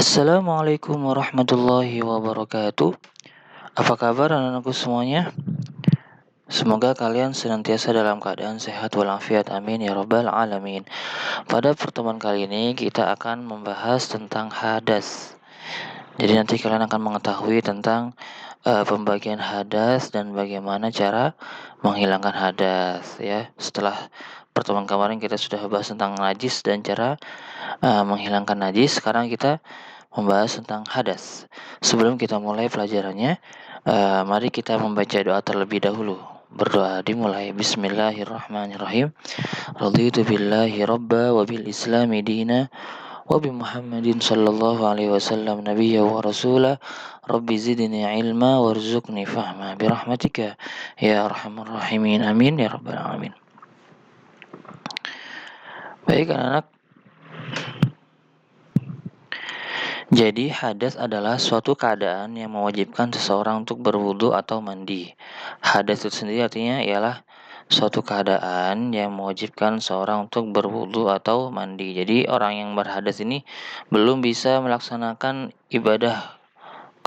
Assalamualaikum warahmatullahi wabarakatuh. Apa kabar anak-anakku semuanya? Semoga kalian senantiasa dalam keadaan sehat walafiat, amin ya rabbal alamin. Pada pertemuan kali ini kita akan membahas tentang hadas. Jadi nanti kalian akan mengetahui tentang pembagian hadas dan bagaimana cara menghilangkan hadas ya. Setelah pertemuan kemarin kita sudah bahas tentang najis dan cara menghilangkan najis, sekarang kita membahas tentang hadas. Sebelum kita mulai pelajarannya, mari kita membaca doa terlebih dahulu. Berdoa dimulai. Bismillahirrahmanirrahim. Raditu billahi rabba wa bil islami dina wa bi Muhammadin sallallahu alaihi wasallam nabiyya wa rasula. Rabbi zidni ilma warzuqni fahma birahmatika ya arhamar rahimin. Amin ya rabbal alamin. Baik anak-anak, jadi hadas adalah suatu keadaan yang mewajibkan seseorang untuk berwudu atau mandi. Hadas itu sendiri artinya ialah suatu keadaan yang mewajibkan seorang untuk berwudu atau mandi. Jadi orang yang berhadas ini belum bisa melaksanakan ibadah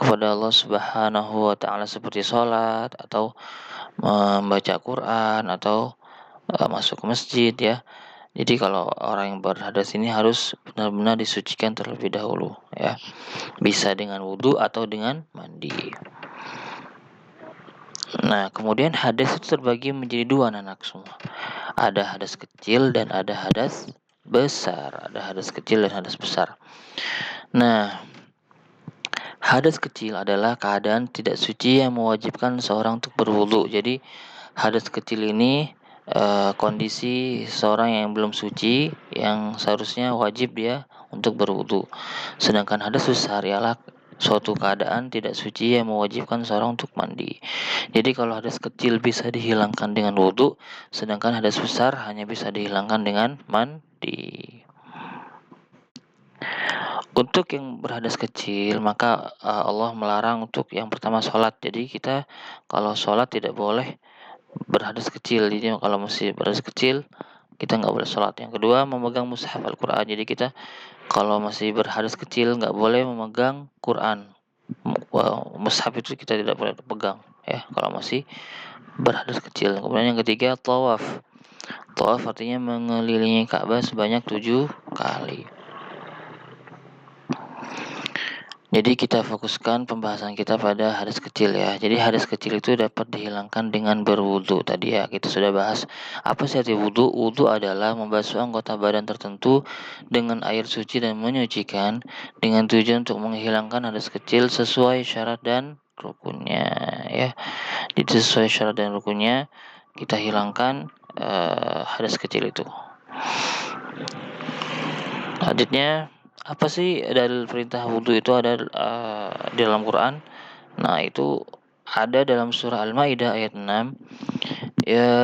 kepada Allah Subhanahu wa taala seperti sholat atau membaca Quran atau masuk ke masjid ya. Jadi kalau orang yang berhadas ini harus benar-benar disucikan terlebih dahulu ya. Bisa dengan wudhu atau dengan mandi. Nah, kemudian hadas itu terbagi menjadi dua anak semua. Ada hadas kecil dan ada hadas besar. Ada hadas kecil dan hadas besar. Nah, hadas kecil adalah keadaan tidak suci yang mewajibkan seorang untuk berwudhu. Jadi hadas kecil ini kondisi seorang yang belum suci yang seharusnya wajib dia untuk berwudu. Sedangkan hadas besar ialah suatu keadaan tidak suci yang mewajibkan seorang untuk mandi. Jadi kalau hadas kecil bisa dihilangkan dengan wudu, sedangkan hadas besar hanya bisa dihilangkan dengan mandi. Untuk yang berhadas kecil, maka Allah melarang untuk yang pertama sholat. Jadi kita kalau sholat tidak boleh berhadas kecil. Jadi kalau masih berhadas kecil kita nggak boleh sholat. Yang kedua, memegang mushaf Al-Quran. Jadi kita kalau masih berhadas kecil nggak boleh memegang Quran. Mushaf itu kita tidak boleh pegang ya kalau masih berhadas kecil. Kemudian yang ketiga, tawaf. Tawaf artinya mengelilingi Ka'bah sebanyak 7 kali. Jadi kita fokuskan pembahasan kita pada hadas kecil ya. Jadi hadas kecil itu dapat dihilangkan dengan berwudu. Tadi ya kita sudah bahas apa sih arti wudu. Wudu adalah membasuh anggota badan tertentu dengan air suci dan menyucikan dengan tujuan untuk menghilangkan hadas kecil sesuai syarat dan rukunnya ya. Jadi sesuai syarat dan rukunnya kita hilangkan hadas kecil itu. Selanjutnya, apa sih dalil perintah wudhu itu ada di dalam Quran? Nah, itu ada dalam surah Al-Maidah ayat 6. Ya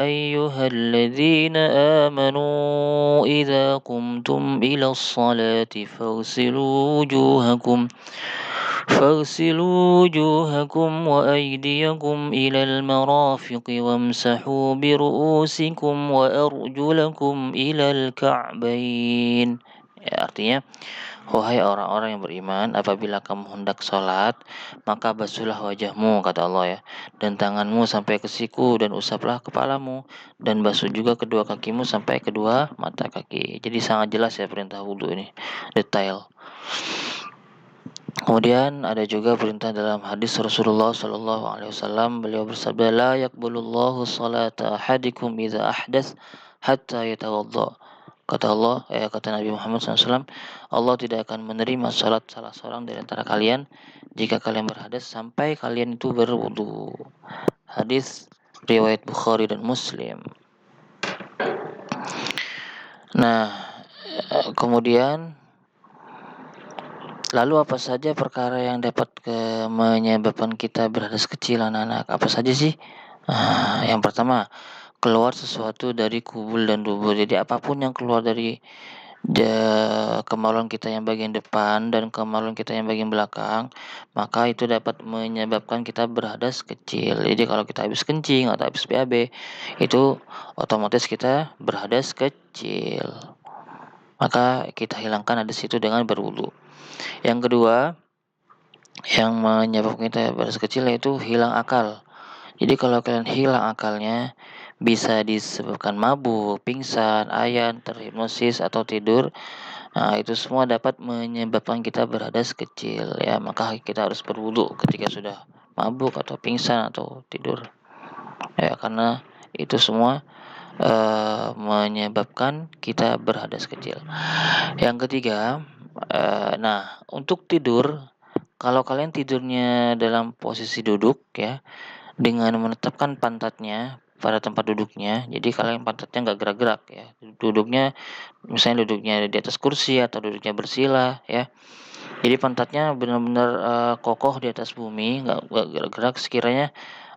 ayyuhalladzina amanu idza qumtum ilas salati faghsilu wujuhakum wa aydiyakum ilal marafiqi wamsahu bi ru'usikum wa arjulakum ilal ka'bain. Ya, artinya, wahai orang-orang yang beriman, apabila kamu hendak sholat, maka basuhlah wajahmu, kata Allah ya, dan tanganmu sampai ke siku, dan usaplah kepalamu, dan basuh juga kedua kakimu sampai kedua mata kaki. Jadi sangat jelas ya perintah wudhu ini, detail. Kemudian ada juga perintah dalam hadis Rasulullah Sallallahu Alaihi Wasallam, beliau bersabda, la yakbulullahu salata ahadikum idza ahdas hatta yatawadda. Kata Allah, kata Nabi Muhammad SAW, Allah tidak akan menerima salat salah seorang dari antara kalian jika kalian berhadas sampai kalian itu berwudu. Hadis riwayat Bukhari dan Muslim. Nah, kemudian lalu apa saja perkara yang dapat menyebabkan kita berhadas kecil anak-anak? Apa saja sih? Yang pertama, keluar sesuatu dari kubul dan dubur. Jadi apapun yang keluar dari kemaluan kita yang bagian depan dan kemaluan kita yang bagian belakang, maka itu dapat menyebabkan kita berhadas kecil. Jadi kalau kita habis kencing atau habis BAB, itu otomatis kita berhadas kecil. maka kita hilangkan hadis itu dengan berwudu. Yang kedua, yang menyebabkan kita berhadas kecil yaitu hilang akal. Jadi kalau kalian hilang akalnya, bisa disebabkan mabuk, pingsan, ayan, terhipnosis atau tidur. Nah, itu semua dapat menyebabkan kita berhadas kecil ya. Maka kita harus berwudu ketika sudah mabuk atau pingsan atau tidur. Ya, karena itu semua menyebabkan kita berhadas kecil. Yang ketiga, nah untuk tidur, kalau kalian tidurnya dalam posisi duduk ya, dengan menetapkan pantatnya pada tempat duduknya, jadi kalian pantatnya nggak gerak-gerak ya, duduknya misalnya duduknya di atas kursi atau duduknya bersila ya, jadi pantatnya benar-benar kokoh di atas bumi, nggak gerak-gerak, sekiranya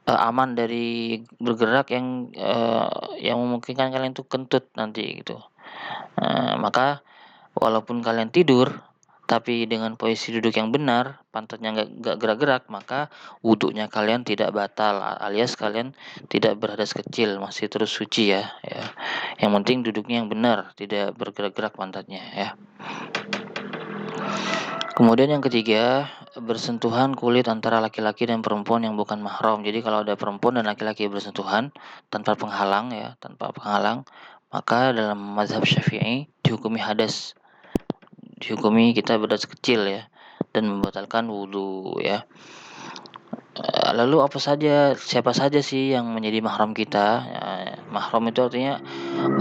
aman dari bergerak yang memungkinkan kalian tuh kentut nanti gitu. Maka walaupun kalian tidur, tapi dengan posisi duduk yang benar, pantatnya nggak gerak-gerak, maka wudhunya kalian tidak batal, alias kalian tidak berhadas kecil, masih terus suci ya. Yang penting duduknya yang benar, tidak bergerak-gerak pantatnya ya. Kemudian yang ketiga, bersentuhan kulit antara laki-laki dan perempuan yang bukan mahram. Jadi kalau ada perempuan dan laki-laki bersentuhan tanpa penghalang ya, maka dalam mazhab Syafi'i dihukumi hadas. Dihukumi kita berhadas kecil ya, dan membatalkan wudhu ya. Lalu siapa saja sih yang menjadi mahram kita? Mahram itu artinya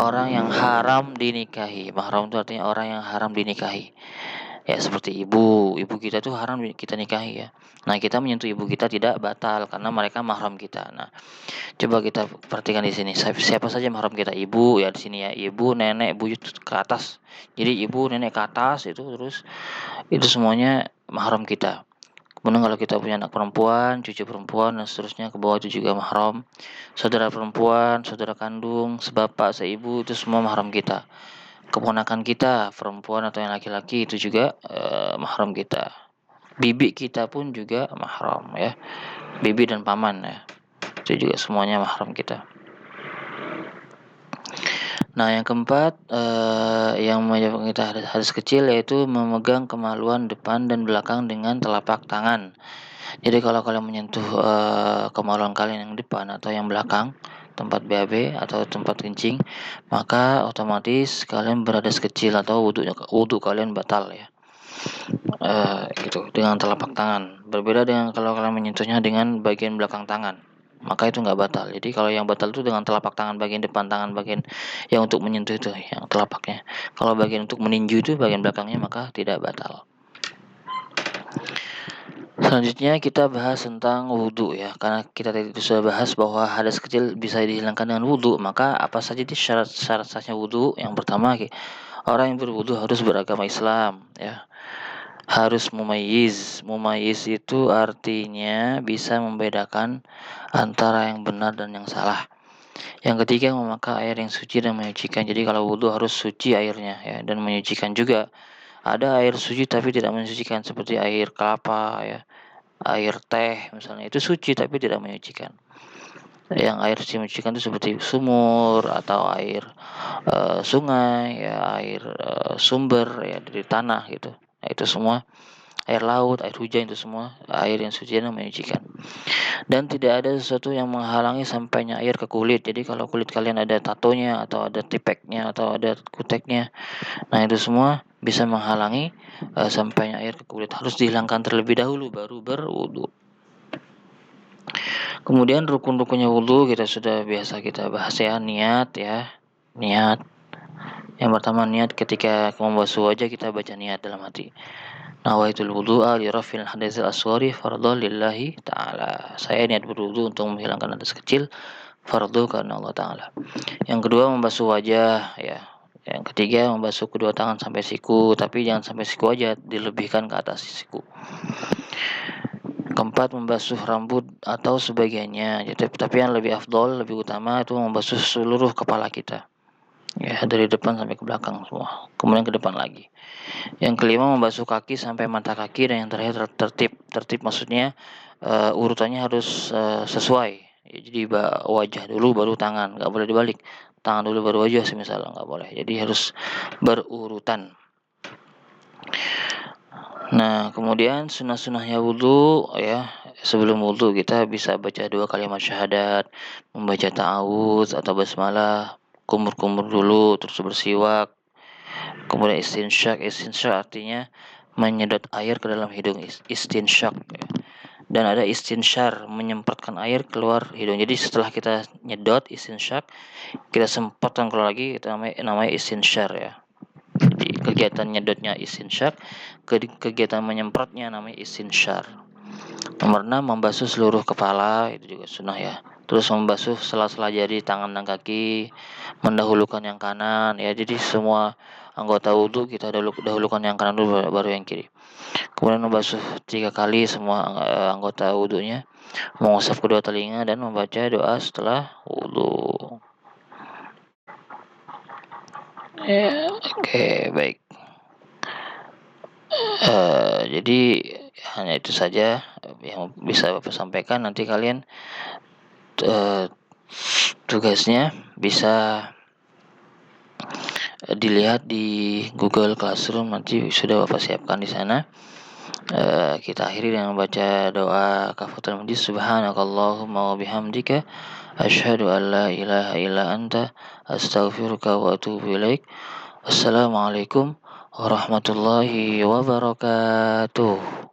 orang yang haram dinikahi. Mahram itu artinya orang yang haram dinikahi. Ya seperti ibu kita tuh haram kita nikahi ya. Nah, kita menyentuh ibu kita tidak batal karena mereka mahram kita. Nah, coba kita perhatikan di sini. Siapa saja mahram kita? Ibu ya, di sini ya. Ibu, nenek, buyut ke atas. Jadi ibu, nenek ke atas itu, terus itu semuanya mahram kita. Kemudian kalau kita punya anak perempuan, cucu perempuan, dan seterusnya ke bawah itu juga mahram. Saudara perempuan, saudara kandung, sebapak, seibu, itu semua mahram kita. Keponakan kita, perempuan atau yang laki-laki, itu juga mahram kita. Bibi kita pun juga mahram ya. Bibi dan paman ya. Itu juga semuanya mahram kita. Nah, yang keempat, yang menyebabkan kita hadas kecil yaitu memegang kemaluan depan dan belakang dengan telapak tangan. Jadi kalau kalian menyentuh kemaluan kalian yang depan atau yang belakang, tempat BAB atau tempat kencing, maka otomatis kalian berhadas kecil atau wudhu kalian batal ya. Gitu dengan telapak tangan. Berbeda dengan kalau kalian menyentuhnya dengan bagian belakang tangan, maka itu nggak batal. Jadi kalau yang batal itu dengan telapak tangan bagian depan tangan, bagian yang untuk menyentuh itu yang telapaknya. Kalau bagian untuk meninju itu bagian belakangnya, maka tidak batal. Selanjutnya kita bahas tentang wudhu ya, karena kita tadi sudah bahas bahwa hadas kecil bisa dihilangkan dengan wudhu. Maka apa saja di syarat sahnya wudhu? Yang pertama, orang yang berwudhu harus beragama Islam ya, harus mumayyiz. Mumayyiz itu artinya bisa membedakan antara yang benar dan yang salah. Yang ketiga, memakai air yang suci dan menyucikan. Jadi kalau wudhu harus suci airnya ya, dan menyucikan juga. Ada air suci tapi tidak mensucikan, seperti air kelapa ya, air teh misalnya, itu suci tapi tidak menyucikan. Yang air suci menyucikan itu seperti sumur atau air sungai ya, air sumber ya dari tanah gitu. Nah, itu semua air laut, air hujan, itu semua air yang suci dan menyucikan. Dan tidak ada sesuatu yang menghalangi sampainya air ke kulit. Jadi kalau kulit kalian ada tatonya atau ada tipeknya atau ada kuteknya, nah itu semua bisa menghalangi sampainya air ke kulit. Harus dihilangkan terlebih dahulu baru berwudu. Kemudian rukun-rukunnya wudu sudah biasa kita bahas ya. Niat ya, niat. Yang pertama niat, ketika membasuh wajah kita baca niat dalam hati. Nawaitul wudu'a li rafil haditsil asghari fardhu lillahi ta'ala. Saya niat berwudu untuk menghilangkan hadas kecil, fardhu karena Allah Ta'ala. Yang kedua membasuh wajah ya. Yang ketiga membasuh kedua tangan sampai siku, tapi jangan sampai siku aja, dilebihkan ke atas siku. Keempat, membasuh rambut atau sebagiannya. Tapi yang lebih afdol, lebih utama itu membasuh seluruh kepala kita. Ya, dari depan sampai ke belakang semua. Kemudian ke depan lagi. Yang kelima, membasuh kaki sampai mata kaki, dan yang terakhir tertib maksudnya urutannya harus sesuai. Ya, jadi wajah dulu baru tangan, nggak boleh dibalik. tangan dulu baru wajah semisal, nggak boleh. Jadi harus berurutan. Nah, kemudian sunnah-sunnahnya wudhu ya, sebelum wudhu kita bisa baca 2 kalimat syahadat, membaca ta'awudz atau basmalah, kumur-kumur dulu, terus bersiwak, kemudian istinsyak artinya menyedot air ke dalam hidung, istinsyak ya. Dan ada istinsyar, menyemprotkan air keluar hidung. Jadi setelah kita nyedot istinsyak, kita semprotkan keluar lagi, itu namanya istinsyar ya. Jadi kegiatan nyedotnya istinsyak, kegiatan menyemprotnya namanya istinsyar. Nomor 6, membasuh seluruh kepala, itu juga sunnah ya. Terus membasuh sela-sela jari tangan dan kaki, mendahulukan yang kanan ya. Jadi semua anggota wudhu kita dahulukan yang kanan dulu baru yang kiri. Kemudian membasuh 3 kali semua anggota wudhunya, mengusap kedua telinga dan membaca doa setelah wudhu. Ya, oke, baik. Jadi hanya itu saja yang bisa Bapak sampaikan. Nanti kalian tugasnya bisa dilihat di Google Classroom, nanti sudah Bapak siapkan di sana. Kita akhiri dengan membaca doa kafaratul majlis. Subhanakallahumma wa bihamdika asyhadu an la ilaha illa anta astaghfiruka wa atubu ilaik. Wassalamualaikum warahmatullahi wabarakatuh.